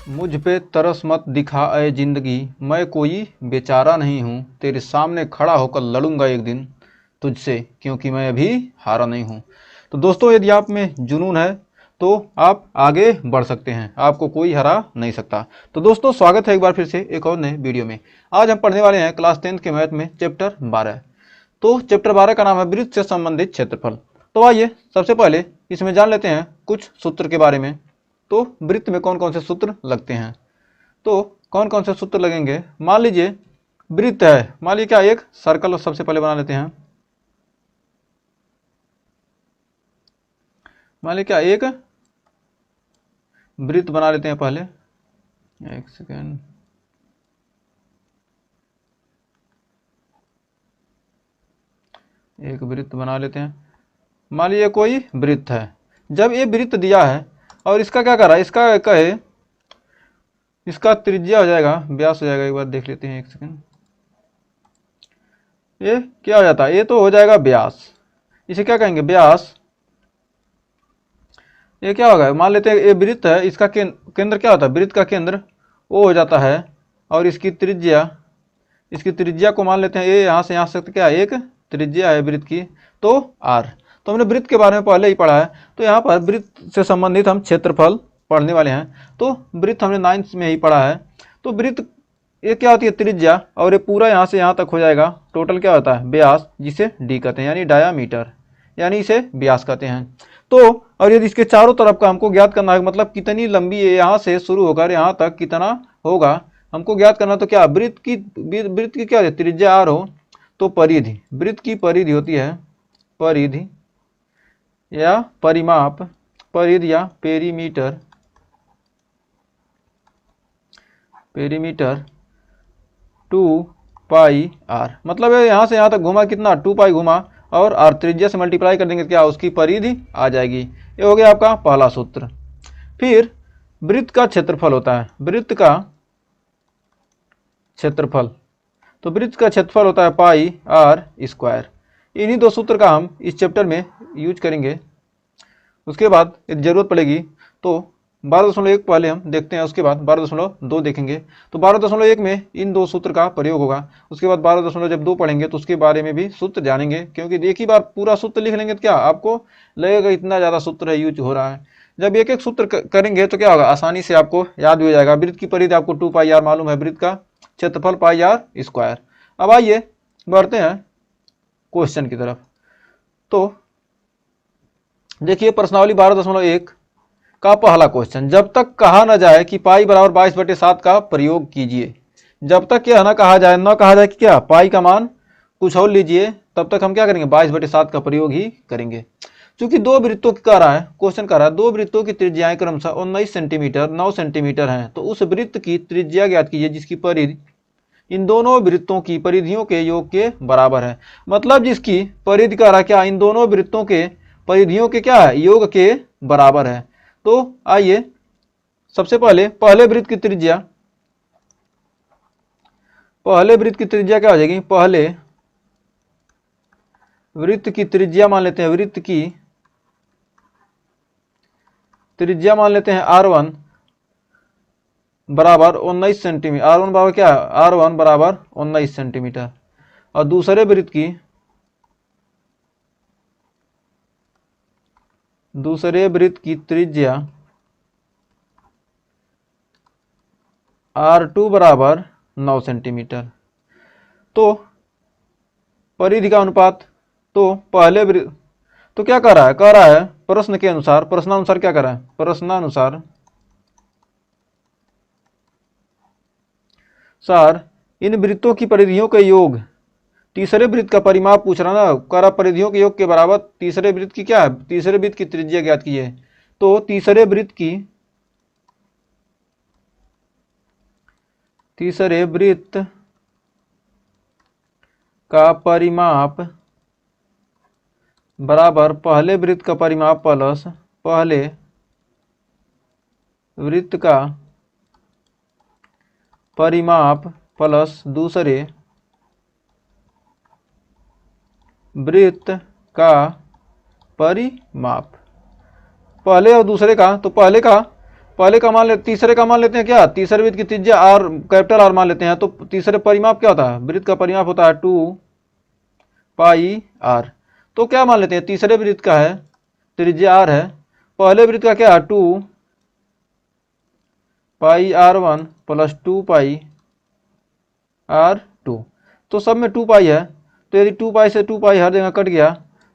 मुझ पे तरस मत दिखा ऐ जिंदगी, मैं कोई बेचारा नहीं हूँ, तेरे सामने खड़ा होकर लड़ूंगा एक दिन तुझसे, क्योंकि मैं अभी हारा नहीं हूँ। तो दोस्तों, यदि आप में जुनून है तो आप आगे बढ़ सकते हैं, आपको कोई हरा नहीं सकता। तो दोस्तों, स्वागत है एक बार फिर से एक और नए वीडियो में। आज हम पढ़ने वाले हैं क्लास 10 के मैथ में चैप्टर 12। तो चैप्टर 12 का नाम है वृत्त से संबंधित क्षेत्रफल। तो आइए सबसे पहले इसमें जान लेते हैं कुछ सूत्र के बारे में। तो वृत्त में कौन कौन से सूत्र लगते हैं, तो कौन कौन से सूत्र लगेंगे। मान लीजिए वृत्त है, मान लीजिए क्या एक सर्कल सबसे पहले बना लेते हैं। मान लीजिए क्या एक वृत्त बना लेते हैं पहले। एक सेकेंड, एक वृत्त बना लेते हैं। मान लीजिए कोई वृत्त है, जब ये वृत्त दिया है और इसका क्या कर रहा है, इसका कहे इसका त्रिज्या हो जाएगा, व्यास हो जाएगा। एक बार देख लेते हैं, एक सेकेंड। ये क्या हो जाता है, ये तो हो जाएगा व्यास, इसे क्या कहेंगे, व्यास। ये क्या होगा, मान लेते हैं ये वृत्त है, इसका केंद्र क्या होता है, वृत्त का केंद्र वो हो जाता है, और इसकी त्रिज्या को मान लेते हैं ये, यहाँ से यहाँ से क्या है, एक त्रिज्या है वृत्त की, तो आर। तो हमने वृत्त के बारे में पहले ही पढ़ा है, तो यहाँ पर वृत्त से संबंधित हम क्षेत्रफल पढ़ने वाले हैं। तो वृत्त हमने 9th में ही पढ़ा है। तो वृत्त ये क्या होती है, त्रिज्या, और ये पूरा यहाँ से यहाँ तक हो जाएगा, टोटल क्या होता है, व्यास, जिसे डी कहते हैं, यानी डायामीटर, यानी इसे व्यास कहते हैं। तो और यदि इसके चारों तरफ का हमको ज्ञात करना है, मतलब कितनी लंबी है यहाँ से शुरू होकर यहाँ तक कितना होगा हमको ज्ञात करना, तो क्या वृत्त की क्या होती है, त्रिज्या आर हो तो परिधि, वृत्त की परिधि होती है, परिधि या परिमाप, परिधि या पेरीमीटर, पेरीमीटर 2 पाई आर। मतलब यहाँ से यहाँ तक घुमा कितना, 2 पाई घुमा, और आर त्रिज्या से मल्टीप्लाई कर देंगे क्या, उसकी परिधि आ जाएगी। ये हो गया आपका पहला सूत्र। फिर वृत्त का क्षेत्रफल होता है, वृत्त का क्षेत्रफल, तो वृत्त का क्षेत्रफल होता है पाई आर स्क्वायर। इन्हीं दो सूत्र का हम इस चैप्टर में यूज करेंगे। उसके बाद यदि जरूरत पड़ेगी तो 12.1 पहले हम देखते हैं, उसके बाद 12.2 देखेंगे। तो 12.1 में इन दो सूत्र का प्रयोग होगा। उसके बाद 12.2 पढ़ेंगे तो उसके बारे में भी सूत्र जानेंगे, क्योंकि एक ही बार पूरा सूत्र लिख लेंगे तो क्या आपको लगेगा इतना ज़्यादा सूत्र है यूज हो रहा है। जब एक एक सूत्र करेंगे तो क्या होगा, आसानी से आपको याद भी हो जाएगा। वृत्त की परिधि आपको 2 पाई आर मालूम है, वृत्त का क्षेत्रफल पाई आर स्क्वायर। अब आइए बढ़ते हैं क्वेश्चन की तरफ। तो देखिए प्रश्नावली 12.1 का पहला क्वेश्चन, जब तक कहा न जाए कि पाई बराबर 22/7 का प्रयोग कीजिए। जब तक क्या ना कहा जाए कि क्या पाई का मान कुछ और लीजिए, तब तक हम क्या करेंगे, 22/7 का प्रयोग ही करेंगे। चूंकि दो वृत्तों की कह रहा है, क्वेश्चन कह रहा है दो वृत्तों की त्रिज्याएं क्रमशः 19 सेंटीमीटर 9 सेंटीमीटर हैं, तो उस वृत्त की त्रिज्या ज्ञात कीजिए जिसकी परिधि इन दोनों वृत्तों की परिधियों के योग के बराबर है। मतलब जिसकी परिधि कह रहा है क्या, इन दोनों वृत्तों के परिधियों के क्या है, योग के बराबर है। तो आइए सबसे पहले वृत्त की त्रिज्या, पहले वृत्त की त्रिज्या क्या हो जाएगी, पहले वृत्त की त्रिज्या मान लेते हैं, वृत्त की त्रिज्या मान लेते हैं R1 बराबर 19 सेंटीमीटर। R1 बराबर क्या है, R1 बराबर 19 सेंटीमीटर। और दूसरे वृत्त की त्रिज्या R2 बराबर 9 सेंटीमीटर। तो परिधि का अनुपात, तो पहले वृत्त, तो क्या कह रहा है प्रश्न के अनुसार, प्रश्नानुसार क्या कर रहा है, प्रश्नानुसार इन वृत्तों की परिधियों के योग, तीसरे वृत्त का परिमाप पूछ रहा ना, कह रहा परिधियों के योग के बराबर तीसरे वृत्त की क्या है, तीसरे वृत्त की त्रिज्या ज्ञात कीजिए। तो तीसरे वृत्त का परिमाप बराबर पहले वृत्त का परिमाप प्लस पहले वृत्त का परिमाप प्लस दूसरे वृत्त का परिमाप। पहले और दूसरे का, तो पहले का पहले का मान तीसरे का मान लेते हैं क्या, तीसरे वृत्त की त्रिज्या आर, कैपिटल आर मान लेते हैं। तो तीसरे परिमाप क्या होता है, वृत्त का परिमाप होता है 2 पाई आर। तो क्या मान लेते हैं, तीसरे वृत्त का है त्रिज्या आर है, पहले वृत्त का क्या है 2 पाई R1 प्लस 2 पाई R2। तो सब में 2 पाई है, तो यदि 2 पाई से 2 पाई हर जगह कट गया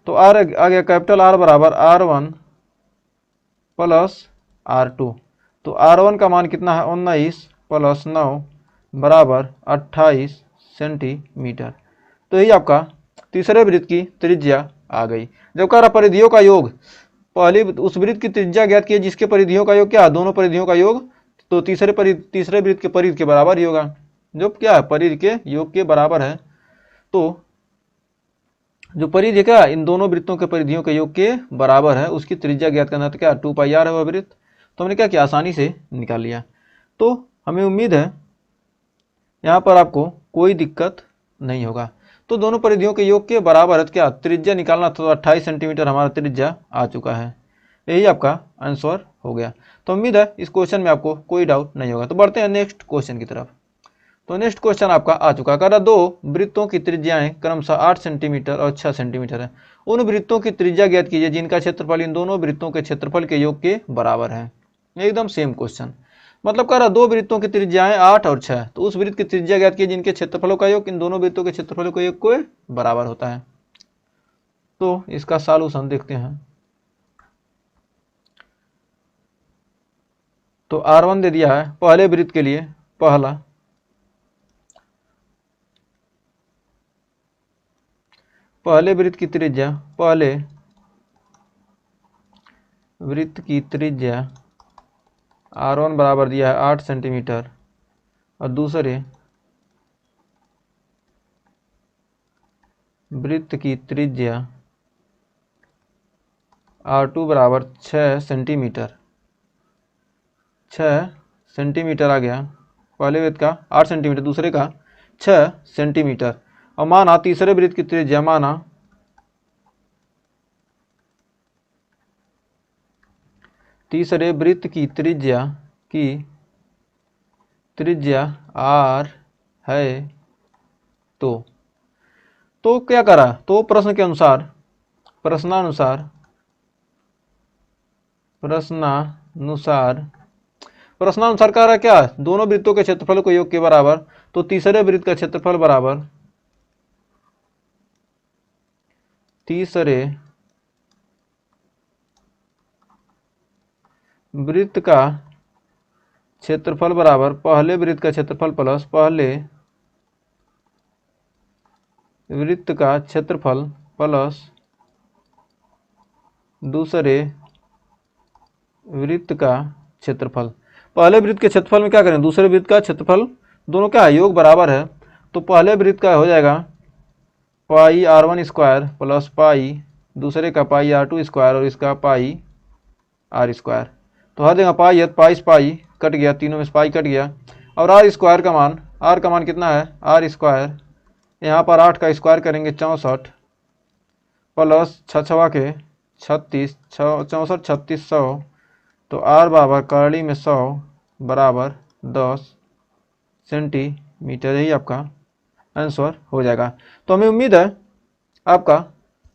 तो आर आ गया कैपिटल आर बराबर R1 प्लस R2। तो R1 का मान कितना है 19 प्लस 9 बराबर 28 सेंटीमीटर। तो यही आपका तीसरे वृत्त की त्रिज्या आ गई। जब कह रहा परिधियों का योग, पहली उस वृत्त की त्रिज्या ज्ञात की जिसके परिधियों का योग क्या, दोनों परिधियों का योग, तो तीसरे वृत्त के परिधि के बराबर ही होगा, जो क्या है परिधि के योग के बराबर है। तो जो परिधि क्या, इन दोनों वृत्तों के परिधियों के योग के बराबर है, उसकी त्रिज्या ज्ञात करना, तो क्या 2 पाई आर है वह वृत्त। तो हमने क्या किया, आसानी से निकाल लिया। तो हमें उम्मीद है यहाँ पर आपको कोई दिक्कत नहीं होगा। तो दोनों परिधियों के योग के बराबर है, तो क्या त्रिज्या निकालना था, तो 28 सेंटीमीटर हमारा त्रिज्या आ चुका है। यही आपका आंसर हो गया। तो उम्मीद है इस क्वेश्चन में आपको कोई डाउट नहीं होगा। तो बढ़ते हैं नेक्स्ट क्वेश्चन की तरफ। तो नेक्स्ट क्वेश्चन आपका आ चुका है, दो वृत्तों की त्रिज्याएं क्रमशः 8 सेंटीमीटर और 6 सेंटीमीटर है। उन वृत्तों की त्रिज्या ज्ञात कीजिए जिनका क्षेत्रफल इन दोनों वृत्तों के क्षेत्रफल के योग के बराबर है। एकदम सेम क्वेश्चन, मतलब कह रहा दो वृत्तों की त्रिज्याएं 8 और 6, तो उस वृत्त की त्रिज्या ज्ञात कीजिए जिनके क्षेत्रफलों का योग इन दोनों वृत्तों के क्षेत्रफलों के योग को बराबर होता है। तो इसका सॉल्यूशन देखते हैं। तो R1 दे दिया है पहले वृत्त के लिए, पहले वृत्त की त्रिज्या, पहले वृत्त की त्रिज्या R1 बराबर दिया है 8 सेंटीमीटर और दूसरे वृत्त की त्रिज्या R2 बराबर 6 सेंटीमीटर। 6 सेंटीमीटर आ गया, पहले वृत्त का 8 सेंटीमीटर, दूसरे का 6 सेंटीमीटर। और माना तीसरे वृत्त की त्रिज्या, माना तीसरे वृत्त की त्रिज्या R है। तो क्या करा, तो प्रश्न के अनुसार, प्रश्नानुसार कह रहा क्या, दोनों वृत्तों के क्षेत्रफल को योग के बराबर। तो तीसरे वृत्त का क्षेत्रफल बराबर तीसरे वृत्त का क्षेत्रफल बराबर पहले वृत्त का क्षेत्रफल प्लस पहले वृत्त का क्षेत्रफल प्लस दूसरे वृत्त का क्षेत्रफल। पहले वृत्त के क्षेत्रफल में क्या करें, दूसरे वृत्त का क्षेत्रफल, दोनों क्या है योग बराबर है। तो पहले वृत्त का हो जाएगा पाई R1 स्क्वायर प्लस पाई दूसरे का पाई R2 स्क्वायर और इसका पाई R स्क्वायर। तो हर जगह पाई है, पाई से पाई कट गया, तीनों में से पाई कट गया। और R स्क्वायर का मान, R का मान कितना है, R स्क्वायर, यहाँ पर 8 का स्क्वायर करेंगे 64 प्लस 6 छवा के 36, 64 36 100। तो R बराबर करड़ी में 100 बराबर 10 सेंटीमीटर। यही आपका आंसर हो जाएगा। तो हमें उम्मीद है आपका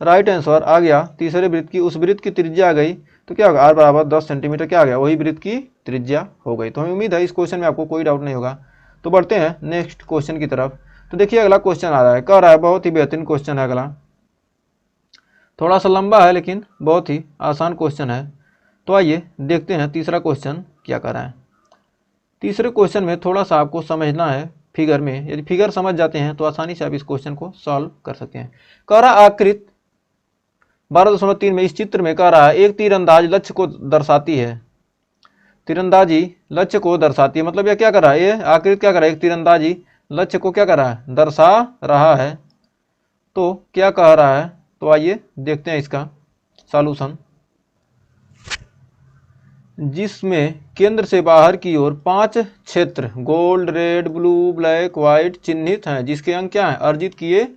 राइट आंसर आ गया। तीसरे वृत्त की, उस वृत्त की त्रिज्या आ गई, तो क्या होगा, R बराबर 10 सेंटीमीटर क्या आ गया, वही वृत्त की त्रिज्या हो गई। तो हमें उम्मीद है इस क्वेश्चन में आपको कोई डाउट नहीं होगा। तो बढ़ते हैं नेक्स्ट क्वेश्चन की तरफ। तो देखिए अगला क्वेश्चन आ रहा है, कह रहा है बहुत ही बेहतरीन क्वेश्चन है अगला, थोड़ा सा लंबा है लेकिन बहुत ही आसान क्वेश्चन है। तो आइए देखते हैं तीसरा क्वेश्चन क्या कर रहा है। तीसरे क्वेश्चन में थोड़ा सा आपको समझना है फिगर में, यदि फिगर समझ जाते हैं तो आसानी से आप इस क्वेश्चन को सॉल्व कर सकते हैं। कह रहा आकृति 12.3 में इस चित्र में कह रहा है एक तीरंदाज लक्ष्य को दर्शाती है, तीरंदाजी लक्ष्य को दर्शाती है, मतलब यह क्या कर रहा है, ये आकृति क्या कर रहा है, एक तीरंदाजी लक्ष्य को क्या कर रहा है, दर्शा रहा है। तो क्या कह रहा है, तो आइए देखते हैं इसका सॉल्यूशन। जिसमें केंद्र से बाहर की ओर 5 क्षेत्र gold, red, blue, black, white चिन्हित हैं, जिसके अंक क्या हैं, अर्जित किए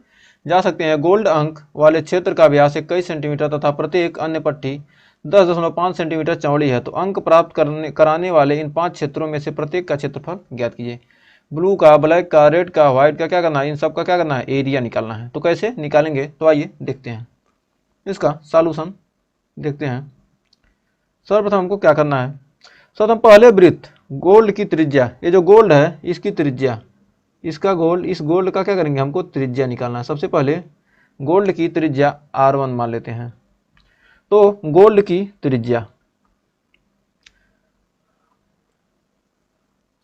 जा सकते हैं। गोल्ड अंक वाले क्षेत्र का व्यास 21 सेंटीमीटर तथा प्रत्येक अन्य पट्टी 10.5 सेंटीमीटर चौड़ी है। तो अंक प्राप्त कराने वाले इन 5 क्षेत्रों में से प्रत्येक का क्षेत्रफल ज्ञात कीजिए। ब्लू का, ब्लैक का, रेड का, व्हाइट का क्या करना है, इन सब का क्या करना है, एरिया निकालना है। तो कैसे निकालेंगे, तो आइए देखते हैं इसका सॉल्यूशन देखते हैं। सर्वप्रथम हमको क्या करना है, सर्वप्रथम पहले वृत्त गोल्ड की त्रिज्या, ये जो गोल्ड है इसकी त्रिज्या, इसका गोल्ड, इस गोल्ड का क्या करेंगे, हमको त्रिज्या निकालना है। सबसे पहले गोल्ड की त्रिज्या R1 मान लेते हैं। तो गोल्ड की त्रिज्या,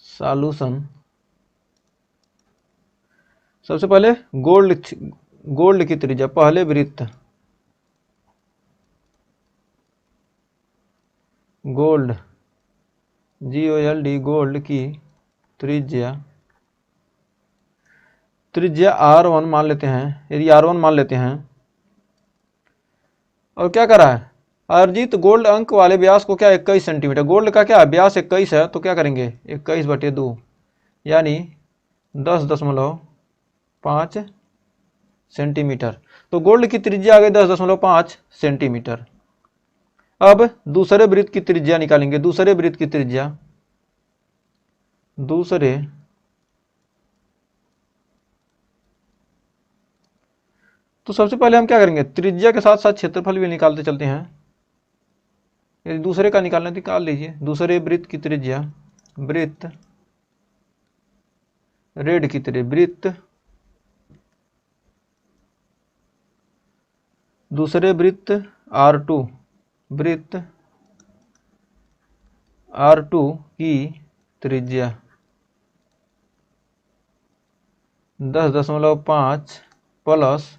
सॉल्यूशन, सबसे पहले गोल्ड की त्रिज्या, पहले वृत्त गोल्ड GOLD गोल्ड की त्रिज्या R1 मान लेते हैं। यदि R1 मान लेते हैं और क्या करा है, अर्जित गोल्ड अंक वाले व्यास को क्या 21 सेंटीमीटर, गोल्ड का क्या व्यास 21 है, तो क्या करेंगे 21/2 यानी 10.5 सेंटीमीटर। तो गोल्ड की त्रिज्या आ गई 10.5 सेंटीमीटर। अब दूसरे वृत्त की त्रिज्या निकालेंगे, दूसरे वृत्त की त्रिज्या, तो सबसे पहले हम क्या करेंगे, त्रिज्या के साथ साथ क्षेत्रफल भी निकालते चलते हैं। यदि दूसरे का निकालना निकाल लीजिए। दूसरे वृत्त की त्रिज्या, वृत्त रेड की त्रिज्या, वृत्त दूसरे वृत्त R2, वृत्त R2 की त्रिज्या 10.5 प्लस,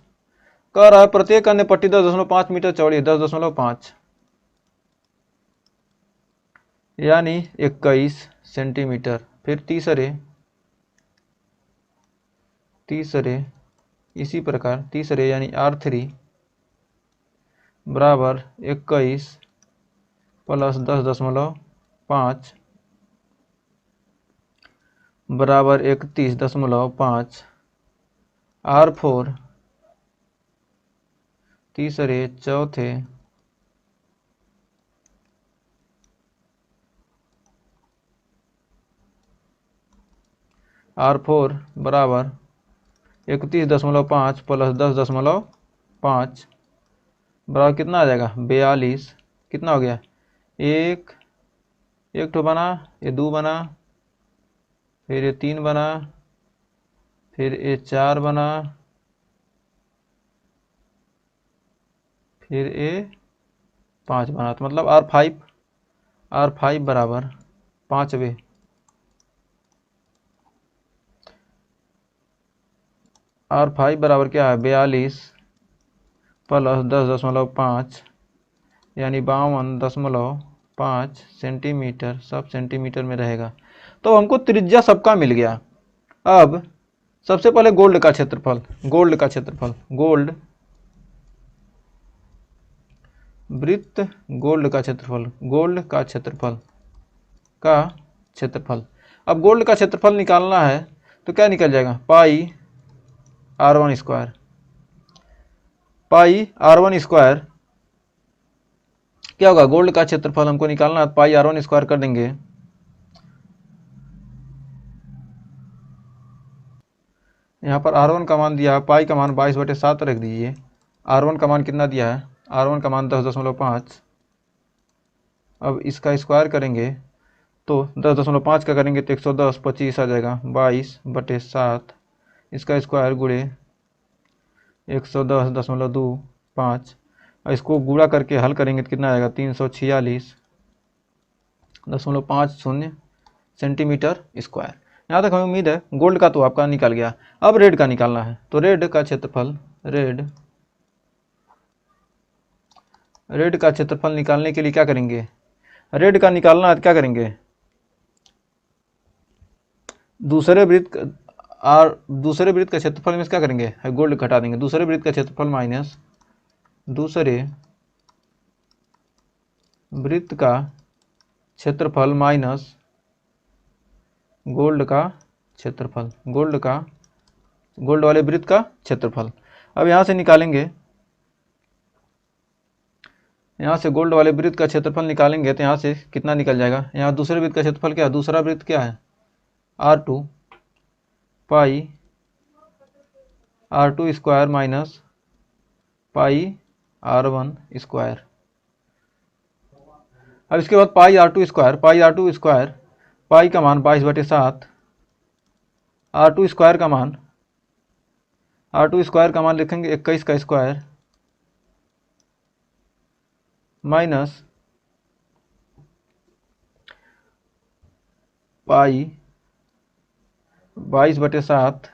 कह रहा है प्रत्येक अन्य पट्टी 10.5 मीटर चौड़ी है, 10.5 यानी 21 सेंटीमीटर। फिर तीसरे इसी प्रकार तीसरे यानी R3 बराबर 21 प्लस 10.5 बराबर 31.5। R4 तीसरे चौथे R4 बराबर 31.5 प्लस 10.5 बराबर कितना आ जाएगा 42। कितना हो गया, एक तो बना, ये 2 बना, फिर ये 3 बना, फिर ये 4 बना, फिर ये 5 बना। तो मतलब R5 बराबर 5वें। R5 बराबर क्या है 42 प्लस 10.5 यानी 52.5 सेंटीमीटर, सब सेंटीमीटर में रहेगा। तो हमको त्रिज्या सबका मिल गया। अब सबसे पहले गोल्ड का क्षेत्रफल, गोल्ड वृत्त गोल्ड का क्षेत्रफल, अब गोल्ड का क्षेत्रफल निकालना है तो क्या निकल जाएगा, पाई R1 स्क्वायर, क्या होगा, गोल्ड का क्षेत्रफल हमको निकालना है, पाई R1 स्क्वायर कर देंगे। यहाँ पर R1 का मान दिया है, पाई का मान 22/7 रख दीजिए। R1 का मान कितना दिया है, R1 का मान 10.5। अब इसका स्क्वायर करेंगे तो 10.5 का करेंगे तो 110, 25 आ जाएगा 22/7। इसका स्क्वायर गुणे 110.25, और इसको गुणा करके हल करेंगे तो कितना आएगा 346.50 सेंटीमीटर स्क्वायर। यहाँ तक हमें उम्मीद है गोल्ड का तो आपका निकल गया। अब रेड का निकालना है, तो रेड का क्षेत्रफल निकालने के लिए क्या करेंगे, रेड का निकालना है क्या करेंगे, दूसरे वृत्त का क्षेत्रफल में क्या करेंगे, गोल्ड घटा देंगे। दूसरे वृत्त का क्षेत्रफल माइनस दूसरे वृत्त का क्षेत्रफल माइनस गोल्ड का क्षेत्रफल, गोल्ड वाले वृत्त का क्षेत्रफल। अब यहाँ से निकालेंगे यहाँ से गोल्ड वाले वृत्त का क्षेत्रफल निकालेंगे तो यहाँ से कितना निकल जाएगा। यहाँ दूसरे वृत्त का क्षेत्रफल क्या है, दूसरा वृत्त क्या है R2 पाई R2 स्क्वायर माइनस पाई R1 स्क्वायर। अब इसके बाद पाई R2 स्क्वायर, पाई का मान 22/7, R2 स्क्वायर का मान लिखेंगे 21 का स्क्वायर माइनस पाई 22/7,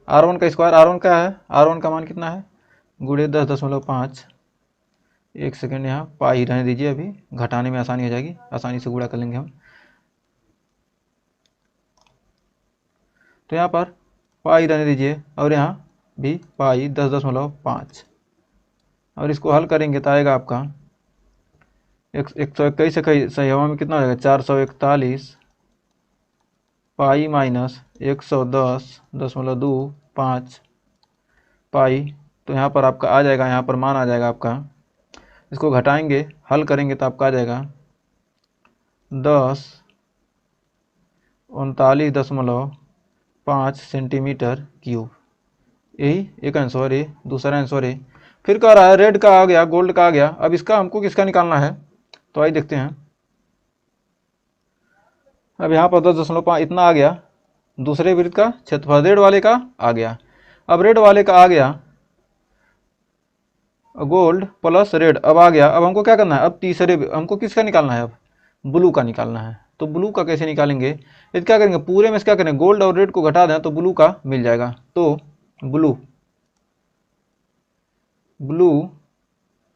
R1 का स्क्वायर, R1 का है, R1 का मान कितना है गुणे 10.5। एक सेकेंड, यहाँ पाई रहने दीजिए, अभी घटाने में आसानी हो जाएगी, आसानी से गुणा कर लेंगे हम। तो यहाँ पर पाई रहने दीजिए और यहाँ भी पाई 10.5 और इसको हल करेंगे तो आएगा आपका 121 से कई सही हवा में कितना हो जाएगा 441 पाई माइनस 110.25 पाई। तो यहाँ पर आपका आ जाएगा, यहाँ पर मान आ जाएगा आपका, इसको घटाएंगे हल करेंगे तो आपका आ जाएगा 1039.5 सेंटीमीटर क्यूब। यही एक आंसर है, दूसरा आंसर है। फिर कह रहा है रेड का आ गया, गोल्ड का आ गया, अब इसका हमको किसका निकालना है, तो आइए देखते हैं। अब यहाँ पर 10.5 इतना आ गया, दूसरे वृत्त का क्षेत्रफल रेड वाले का आ गया। अब रेड वाले का आ गया गोल्ड प्लस रेड, अब आ गया। अब हमको क्या करना है, अब तीसरे हमको किसका निकालना है, अब ब्लू का निकालना है। तो ब्लू का कैसे निकालेंगे, ये क्या करेंगे पूरे में से क्या करेंगे गोल्ड और रेड को घटा दें तो ब्लू का मिल जाएगा। तो ब्लू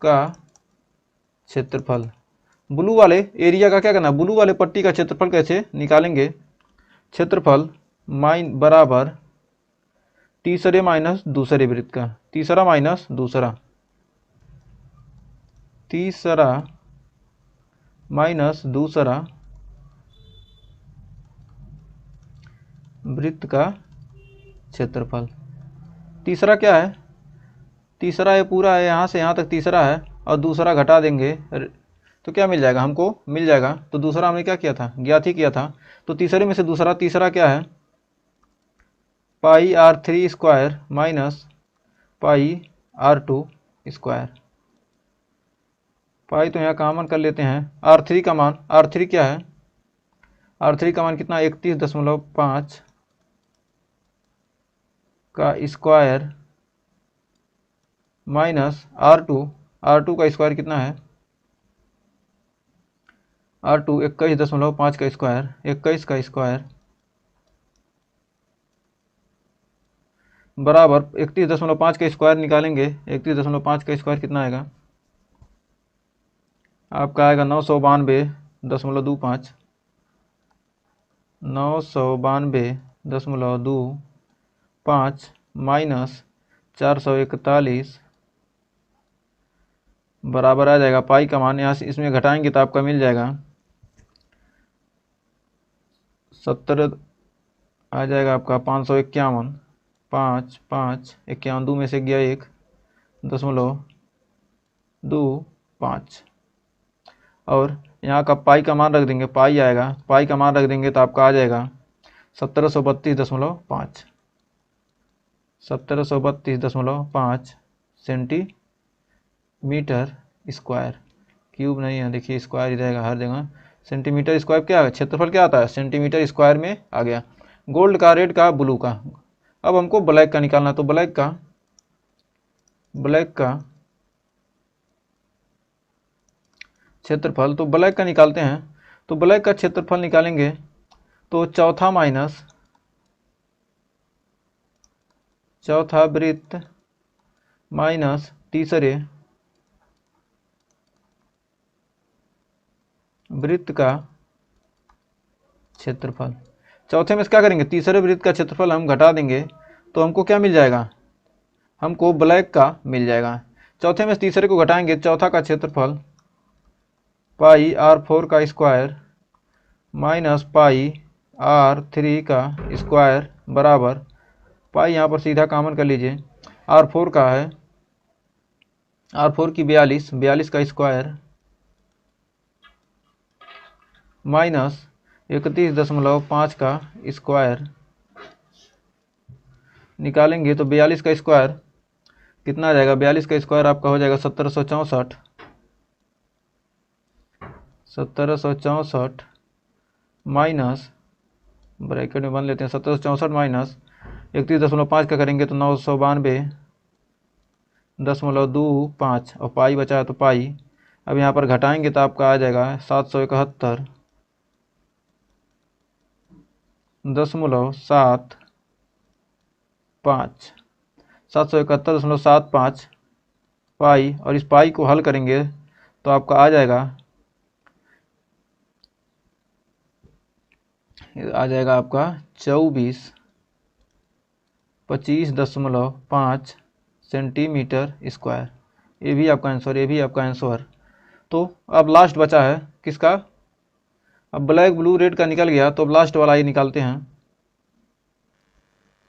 का क्षेत्रफल, ब्लू वाले एरिया का क्या करना है, ब्लू वाले पट्टी का क्षेत्रफल कैसे निकालेंगे, क्षेत्रफल बराबर तीसरे माइनस दूसरे वृत्त का, तीसरा माइनस दूसरा, तीसरा माइनस दूसरा वृत्त का क्षेत्रफल। तीसरा क्या है, तीसरा ये पूरा है, यहाँ से यहाँ तक तीसरा है और दूसरा घटा देंगे तो क्या मिल जाएगा, हमको मिल जाएगा। तो दूसरा हमने क्या किया था, ज्ञात ही किया था। तो तीसरे में से दूसरा, तीसरा क्या है pi R3 square minus pi R2 square. Pi तो यहाँ कॉमन कर लेते हैं, R3 का मान, R3 क्या है, R3 का मान कितना 31.5 का स्क्वायर माइनस R2 का स्क्वायर कितना है, R2 21.5 का स्क्वायर, 21 का स्क्वायर बराबर 31.5 का स्क्वायर निकालेंगे, 31.5 का स्क्वायर कितना आएगा आपका, आएगा 992.25, 992.25 माइनस 441 बराबर आ जाएगा पाई का मान, यहाँ से इसमें घटाएंगे तो आपका मिल जाएगा 70 आ जाएगा आपका 551, 5 2 में से गया 1.25 और यहाँ का पाई का मान रख देंगे, पाई आएगा, पाई का मान रख देंगे तो आपका आ जाएगा 1732.5, 1732.5 सेंटीमीटर स्क्वायर, क्यूब नहीं है, देखिए स्क्वायर ही रहेगा हर जगह। सेंटीमीटर स्क्वायर क्या है, क्षेत्रफल क्या आता है सेंटीमीटर स्क्वायर में आ गया। गोल्ड का, रेड का, ब्लू का। अब हमको ब्लैक का निकालना, तो ब्लैक का क्षेत्रफल, तो ब्लैक का निकालते हैं। तो ब्लैक का क्षेत्रफल निकालेंगे तो चौथा वृत्त माइनस तीसरे वृत्त का क्षेत्रफल। चौथे में से क्या करेंगे, तीसरे वृत्त का क्षेत्रफल हम घटा देंगे तो हमको क्या मिल जाएगा, हमको ब्लैक का मिल जाएगा। चौथे में से तीसरे को घटाएंगे, चौथा का क्षेत्रफल पाई R4 का स्क्वायर माइनस पाई R3 का स्क्वायर बराबर पाई, यहाँ पर सीधा कॉमन कर लीजिए, R4 का है R4 की 42, 42 का स्क्वायर माइनस 31.5 का स्क्वायर निकालेंगे तो 42 का स्क्वायर कितना आ जाएगा? 42 का स्क्वायर आपका हो जाएगा 1764, 1764 माइनस, ब्रैकेट में बन लेते हैं, 1764 माइनस 31.5 का करेंगे तो 992.25 और पाई बचा है तो पाई। अब यहाँ पर घटाएंगे तो आपका आ जाएगा 771.75, 771.75 पाई, और इस पाई को हल करेंगे तो आपका आ जाएगा आपका 25.5 सेंटीमीटर स्क्वायर। ये भी आपका आंसर, ये भी आपका आंसर। तो अब लास्ट बचा है किसका? अब ब्लैक ब्लू रेड का निकल गया तो अब लास्ट वाला ही निकालते हैं।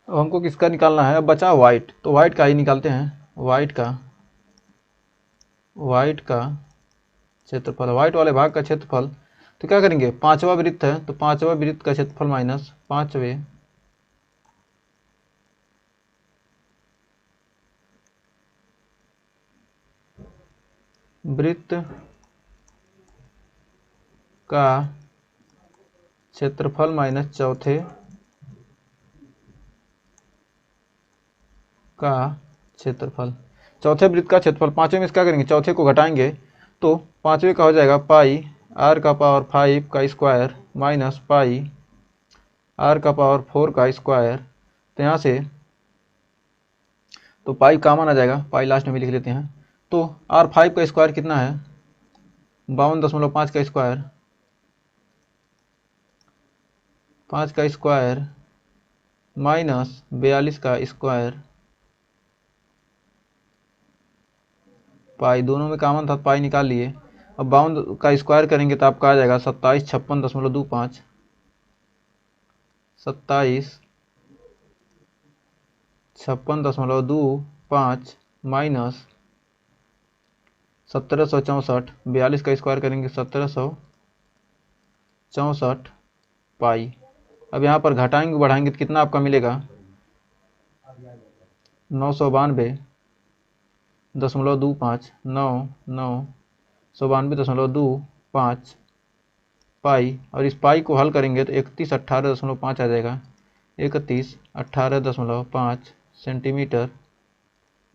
अब हमको किसका निकालना है? अब बचा वाइट, तो वाइट का ही निकालते हैं। वाइट का क्षेत्रफल, वाइट वाले भाग का क्षेत्रफल। तो क्या करेंगे? पांचवा वृत्त है तो पांचवा वृत्त का क्षेत्रफल माइनस पांचवें वृत्त का क्षेत्रफल माइनस चौथे का क्षेत्रफल। चौथे वृत्त का क्षेत्रफल, पांचवें में क्या करेंगे? चौथे को घटाएंगे तो पांचवें का हो जाएगा पाई r का पावर 5 का स्क्वायर माइनस पाई r का पावर 4 का स्क्वायर। तो यहाँ से तो पाई कॉमन आ जाएगा, पाई लास्ट में भी लिख लेते हैं। तो r5 का स्क्वायर कितना है? 52.5 का स्क्वायर, 5 का स्क्वायर माइनस 42 का स्क्वायर पाई, दोनों में कॉमन था, पाई निकाल लिए। अब 52 का स्क्वायर करेंगे तो आपका आ जाएगा 2756.25, 2756.25 माइनस 1764, 42 का स्क्वायर करेंगे 1764 पाई। अब यहाँ पर घटाएंगे बढ़ाएंगे तो कितना आपका मिलेगा? 992.25, 992.25 पाई, और इस पाई को हल करेंगे तो 3118.5 आ जाएगा, 3118.5 सेंटीमीटर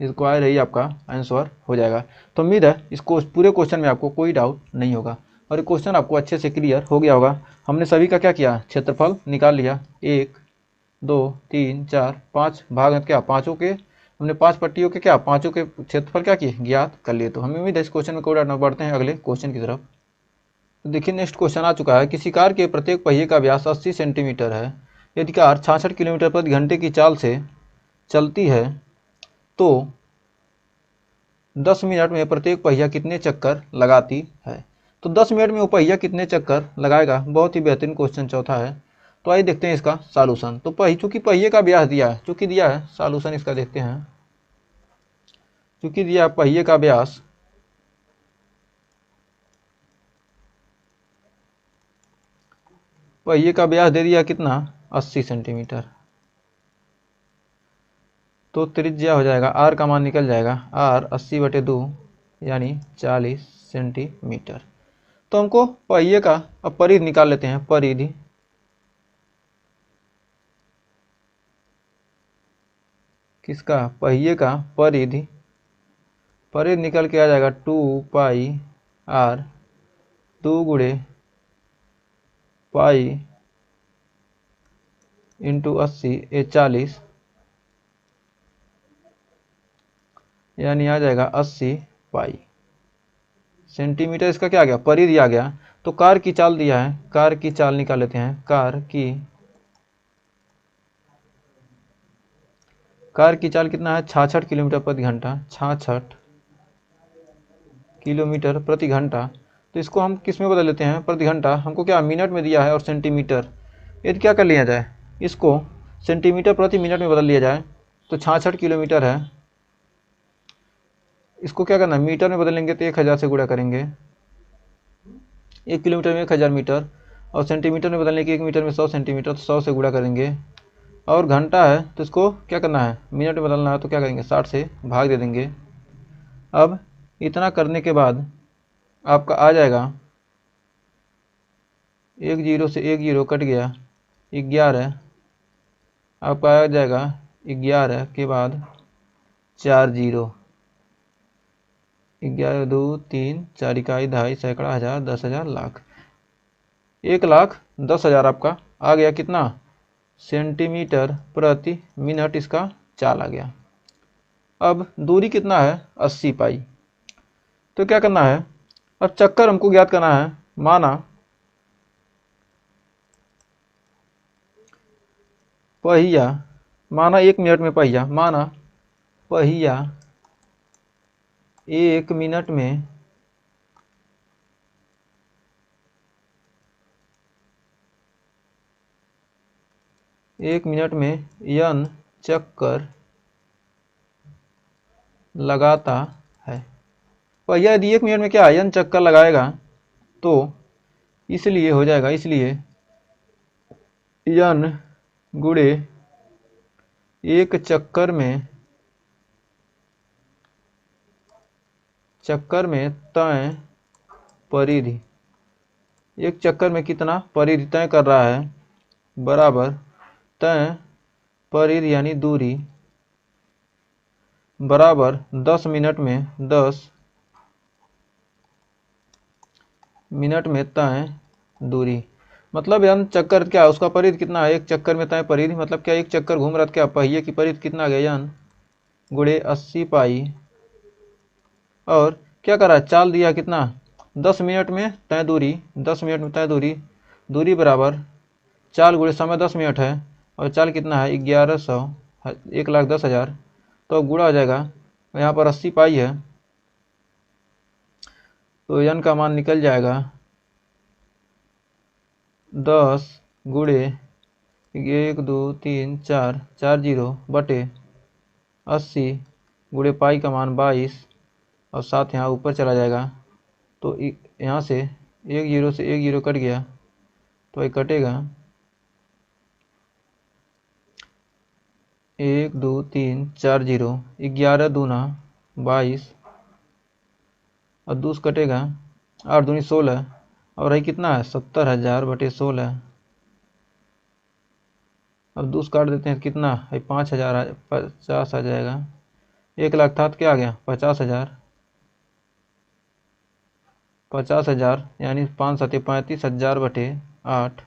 स्क्वायर ही आपका आंसर हो जाएगा। तो उम्मीद है इसको पूरे क्वेश्चन में आपको कोई डाउट नहीं होगा और ये क्वेश्चन आपको अच्छे से क्लियर हो गया होगा। हमने सभी का क्या किया? क्षेत्रफल निकाल लिया। 1 2 3 4 5 भाग क्या? पाँचों के हमने 5 पट्टियों के क्या? पाँचों के क्षेत्रफल क्या किए? ज्ञात कर लिए। तो हमें उम्मीद है इस क्वेश्चन में कोई डाउट ना। बढ़ते हैं अगले क्वेश्चन की तरफ। तो देखिए नेक्स्ट क्वेश्चन आ चुका है। किसी कार के प्रत्येक पहिए का व्यास 80 सेंटीमीटर है। यदि कार 66 किलोमीटर प्रति घंटे की चाल से चलती है तो 10 मिनट में प्रत्येक पहिया कितने चक्कर लगाती है? तो 10 मिनट में वो पहिया कितने चक्कर लगाएगा? बहुत ही बेहतरीन क्वेश्चन चौथा है। तो आइए देखते हैं इसका सॉल्यूशन। तो चूंकि पहिए का व्यास दिया है, चूंकि दिया है, सॉल्यूशन इसका देखते हैं। चूंकि दिया है पहिए का व्यास, पहिए का व्यास दे दिया कितना? 80 सेंटीमीटर। तो त्रिज्या हो जाएगा, आर का मान निकल जाएगा, आर 80/2 यानी 40 सेंटीमीटर। तो हमको पहिए का अब परिधि निकाल लेते हैं। परिधि किसका? पहिए का परिधि। परिधि निकल के आ जाएगा 2 पाई आर, 2 गुणे पाई इंटू 80 ये 40 यानी आ जाएगा 80 पाई सेंटीमीटर। इसका क्या आ गया? परिधि आ गया। तो कार की चाल दिया है, कार की चाल निकाल लेते हैं। कार की चाल कितना है? 66 किलोमीटर प्रति घंटा, 66 किलोमीटर प्रति घंटा। तो इसको हम किस में बदल लेते हैं? प्रति घंटा। हमको क्या मिनट में दिया है और सेंटीमीटर, यदि क्या कर लिया जाए? इसको सेंटीमीटर प्रति मिनट में बदल लिया जाए तो 66 किलोमीटर है, इसको क्या करना है, मीटर में बदलेंगे तो 1000 से गुणा करेंगे, 1 किलोमीटर में 1000 मीटर, और सेंटीमीटर में बदलने के 1 मीटर में 100 सेंटीमीटर, तो 100 से गुणा करेंगे। और घंटा है तो इसको क्या करना है, मिनट में बदलना है तो क्या करेंगे, 60 से भाग दे देंगे। अब इतना करने के बाद आपका आ जाएगा, 1 जीरो से 1 जीरो कट गया, 11, आपका आ जाएगा 11 के बाद 4 जीरो, 11 2 3 4 इकाई, दहाई, सैकड़ा, हज़ार, 10,000, लाख। 1,10,000 आपका आ गया कितना, सेंटीमीटर प्रति मिनट इसका चाल आ गया। अब दूरी कितना है, 80 पाई। तो क्या करना है, अब चक्कर हमको ज्ञात करना है। माना पहिया, माना 1 मिनट में पहिया, माना पहिया 1 मिनट में 1 मिनट में n चक्कर लगाता है। पहिया यदि 1 मिनट में क्या n चक्कर लगाएगा तो इसलिए हो जाएगा, इसलिए n गुणे 1 चक्कर में तय परिधि, 1 चक्कर में कितना परिधि तय कर रहा है, बराबर तय परिधि यानी दूरी बराबर 10 मिनट में 10 मिनट में तय दूरी। मतलब n चक्कर क्या, उसका परिधि कितना है, 1 चक्कर में तय परिधि, मतलब क्या 1 चक्कर घूम रहा था, क्या पहिए की परिधि कितना आ गया, n गुणे 80 पाई। और क्या करा, चाल दिया कितना, 10 मिनट में तय दूरी, 10 मिनट में तय दूरी, दूरी बराबर चाल गुणे समय 10 मिनट है, और चाल कितना है 1100, 1,10,000, तो गुणा हो जाएगा। यहाँ पर 80 पाई है तो n का मान निकल जाएगा 10 गुणे 1 2 3 4 4 जीरो बटे 80 गुणे पाई का मान 22, और 7 यहाँ ऊपर चला जाएगा, तो यहाँ से 1 जीरो से 1 जीरो कट गया, तो ये कटेगा 1 2 3 4 जीरो, 11 दूना 22, और दूस कटेगा, 8 दूनी 16, और है कितना है 70,000 बटे 16। अब दूस काट देते हैं, कितना है 5,000, 50 आ जाएगा, 1,00,000 था तो क्या आ गया 50,000, 50,000 यानी 5 सत्ते 35,000 बटे 8,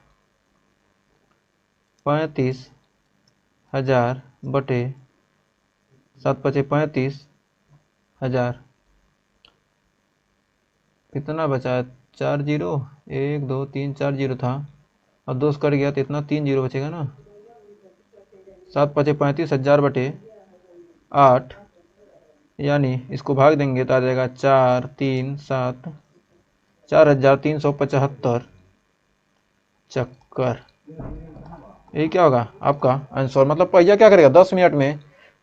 35,000 बटे 7 पचे 35,000, कितना बचा, 4 जीरो, 1 2 3 4 जीरो था, और 2 कट गया तो इतना 3 जीरो बचेगा ना, 7 पचे 35,000 बटे 8, यानी इसको भाग देंगे तो आ जाएगा 4 3 7, 4,375 चक्कर। यही क्या होगा आपका आंसर। मतलब पहिया क्या करेगा, 10 मिनट में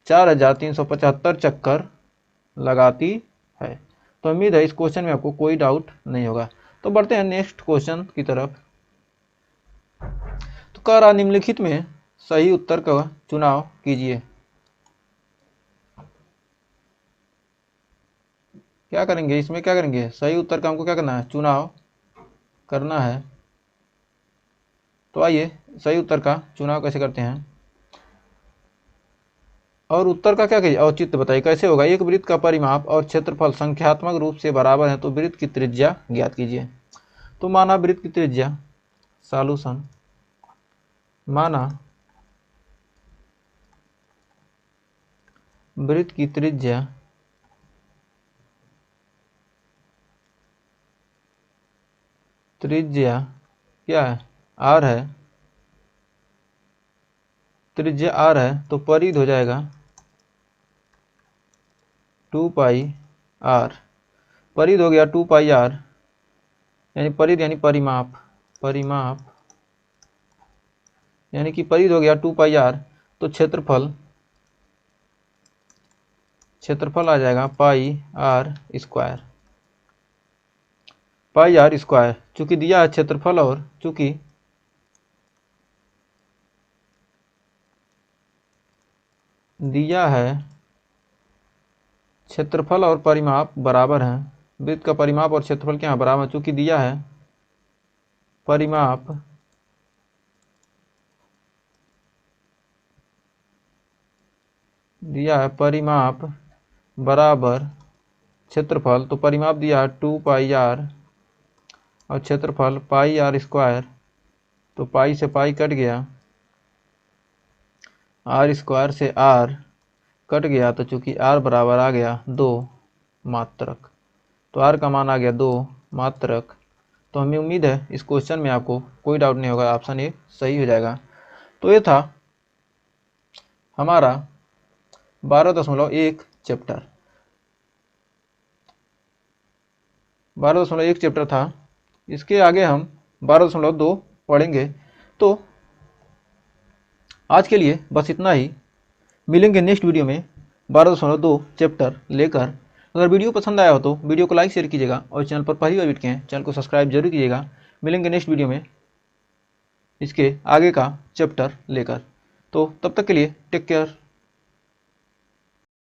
4,375 चक्कर लगाती है। तो उम्मीद है इस क्वेश्चन में आपको कोई डाउट नहीं होगा। तो बढ़ते हैं नेक्स्ट क्वेश्चन की तरफ। तो कह रहा निम्नलिखित में सही उत्तर का चुनाव कीजिए। क्या करेंगे इसमें, क्या करेंगे, सही उत्तर का हमको क्या करना है, चुनाव करना है। तो आइए सही उत्तर का चुनाव कैसे करते हैं, और उत्तर का क्या कहिए, औचित्य बताइए कैसे होगा। एक वृत्त का परिमाप और क्षेत्रफल संख्यात्मक रूप से बराबर है तो वृत्त की त्रिज्या ज्ञात कीजिए। तो माना वृत्त की त्रिज्या, सॉल्यूशन, माना वृत्त की त्रिज्या क्या है, r है, त्रिज्या r है, तो परिधि हो जाएगा 2 पाई r, परिधि हो गया 2 पाई r, यानी परिधि यानी परिमाप, परिमाप यानी कि परिधि हो गया 2 पाई r, तो क्षेत्रफल क्षेत्रफल आ जाएगा pi R square. Pi R square चूंकि दिया है क्षेत्रफल और चूंकि दिया है क्षेत्रफल और परिमाप बराबर हैं, वृत्त का परिमाप और क्षेत्रफल क्या है बराबर है, चूंकि दिया है परिमाप बराबर क्षेत्रफल, तो परिमाप दिया है 2 पाई आर और क्षेत्रफल पाई आर स्क्वायर, तो पाई से पाई कट गया, आर स्क्वायर से आर कट गया, तो चूंकि आर बराबर आ गया 2 मात्रक, तो आर का मान आ गया 2 मात्रक। तो हमें उम्मीद है इस क्वेश्चन में आपको कोई डाउट नहीं होगा, ऑप्शन ए सही हो जाएगा। तो ये था हमारा 12.1 चैप्टर, 12.1 चैप्टर था। इसके आगे हम 12.2 पढ़ेंगे। तो आज के लिए बस इतना ही, मिलेंगे नेक्स्ट वीडियो में 12.2 चैप्टर लेकर। अगर वीडियो पसंद आया हो तो वीडियो को लाइक शेयर कीजिएगा और चैनल पर पहली बार विजिट किए हैं चैनल को सब्सक्राइब जरूर कीजिएगा। मिलेंगे नेक्स्ट वीडियो में इसके आगे का चैप्टर लेकर। तो तब तक के लिए टेक केयर।